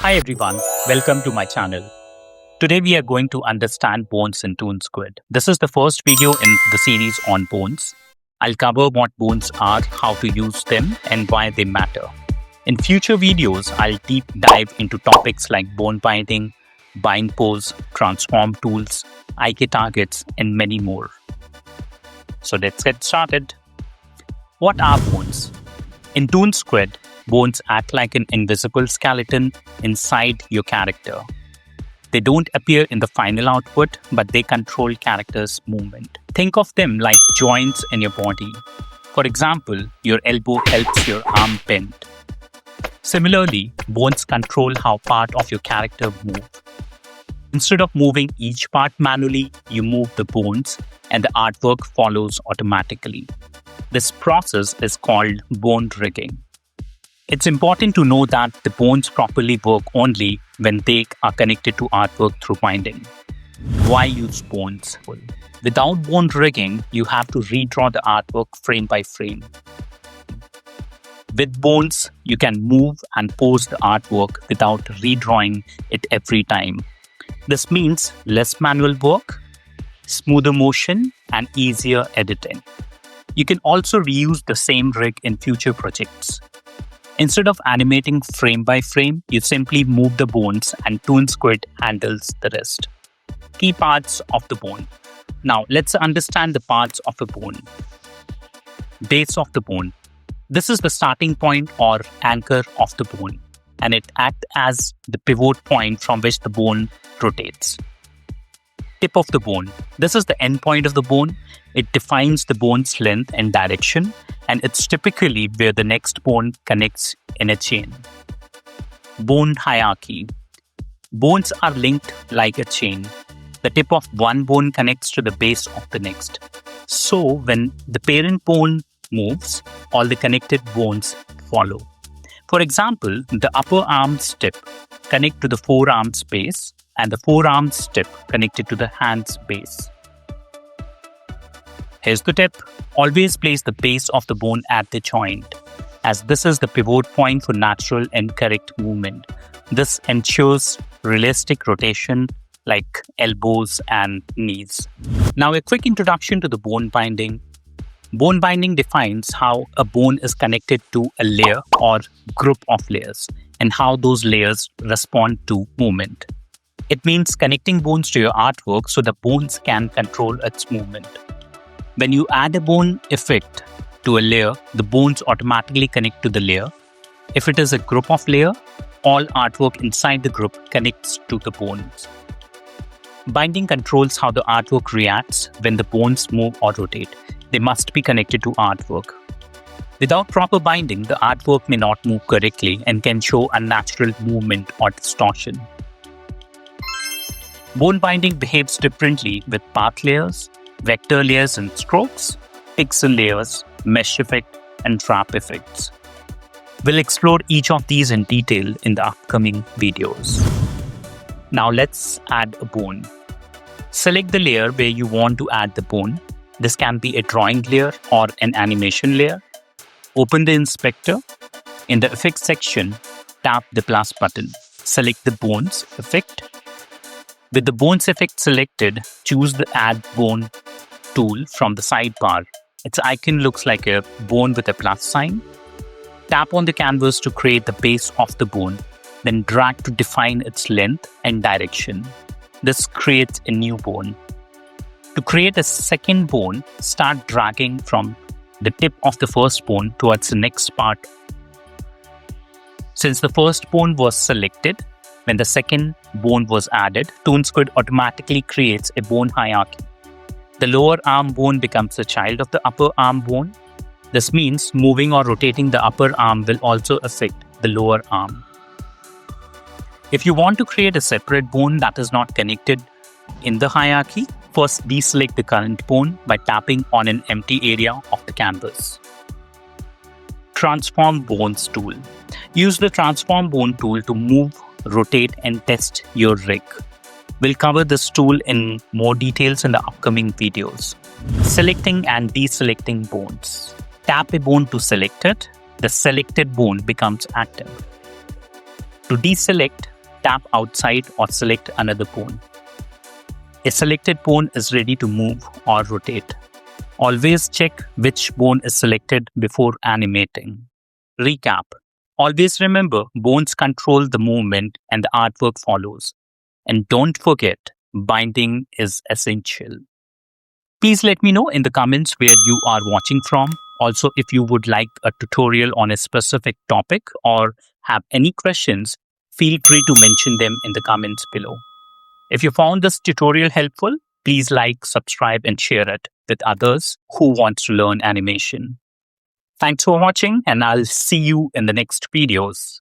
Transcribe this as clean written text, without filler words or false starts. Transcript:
Hi everyone, welcome to my channel. Today we are going to understand bones in ToonSquid. This is the first video in the series on bones. I'll cover what bones are, how to use them, and why they matter. In future videos, I'll deep dive into topics like bone binding, bind pose, transform tools, IK targets, and many more. So let's get started. What are bones? In ToonSquid, bones act like an invisible skeleton inside your character. They don't appear in the final output, but they control character's movement. Think of them like joints in your body. For example, your elbow helps your arm bend. Similarly, bones control how part of your character move. Instead of moving each part manually, you move the bones and the artwork follows automatically. This process is called bone rigging. It's important to know that the bones properly work only when they are connected to artwork through binding. Why use bones? Without bone rigging, you have to redraw the artwork frame by frame. With bones, you can move and pose the artwork without redrawing it every time. This means less manual work, smoother motion, and easier editing. You can also reuse the same rig in future projects. Instead of animating frame by frame, you simply move the bones and ToonSquid handles the rest. Key parts of the bone. Now let's understand the parts of a bone. Base of the bone. This is the starting point or anchor of the bone, and it acts as the pivot point from which the bone rotates. Tip of the bone. This is the end point of the bone. It defines the bone's length and direction, and it's typically where the next bone connects in a chain. Bone hierarchy. Bones are linked like a chain. The tip of one bone connects to the base of the next. So when the parent bone moves, all the connected bones follow. For example, the upper arm's tip connects to the forearm's base, and the forearm's tip connected to the hand's base. Here's the tip. Always place the base of the bone at the joint, as this is the pivot point for natural and correct movement. This ensures realistic rotation like elbows and knees. Now a quick introduction to the bone binding. Bone binding defines how a bone is connected to a layer or group of layers and how those layers respond to movement. It means connecting bones to your artwork so the bones can control its movement. When you add a bone effect to a layer, the bones automatically connect to the layer. If it is a group of layers, all artwork inside the group connects to the bones. Binding controls how the artwork reacts when the bones move or rotate. They must be connected to artwork. Without proper binding, the artwork may not move correctly and can show unnatural movement or distortion. Bone binding behaves differently with path layers, vector layers and strokes, pixel layers, mesh effect, and trap effects. We'll explore each of these in detail in the upcoming videos. Now let's add a bone. Select the layer where you want to add the bone. This can be a drawing layer or an animation layer. Open the inspector. In the effects section, tap the plus button. Select the bones effect. With the bones effect selected, choose the Add Bone tool from the sidebar. Its icon looks like a bone with a plus sign. Tap on the canvas to create the base of the bone, then drag to define its length and direction. This creates a new bone. To create a second bone, start dragging from the tip of the first bone towards the next part. Since the first bone was selected, when the second bone was added, ToonSquid automatically creates a bone hierarchy. The lower arm bone becomes a child of the upper arm bone. This means moving or rotating the upper arm will also affect the lower arm. If you want to create a separate bone that is not connected in the hierarchy, first deselect the current bone by tapping on an empty area of the canvas. Transform Bones tool. Use the Transform Bone tool to move, rotate, and test your rig. We'll cover this tool in more details in the upcoming videos. Selecting and deselecting bones. Tap a bone to select it. The selected bone becomes active. To deselect, tap outside or select another pawn. A selected pawn is ready to move or rotate. Always check which pawn is selected before animating. Recap. Always remember, pawns control the movement and the artwork follows. And don't forget, binding is essential. Please let me know in the comments where you are watching from. Also, if you would like a tutorial on a specific topic or have any questions, feel free to mention them in the comments below. If you found this tutorial helpful, please like, subscribe, and share it with others who want to learn animation. Thanks for watching, and I'll see you in the next videos.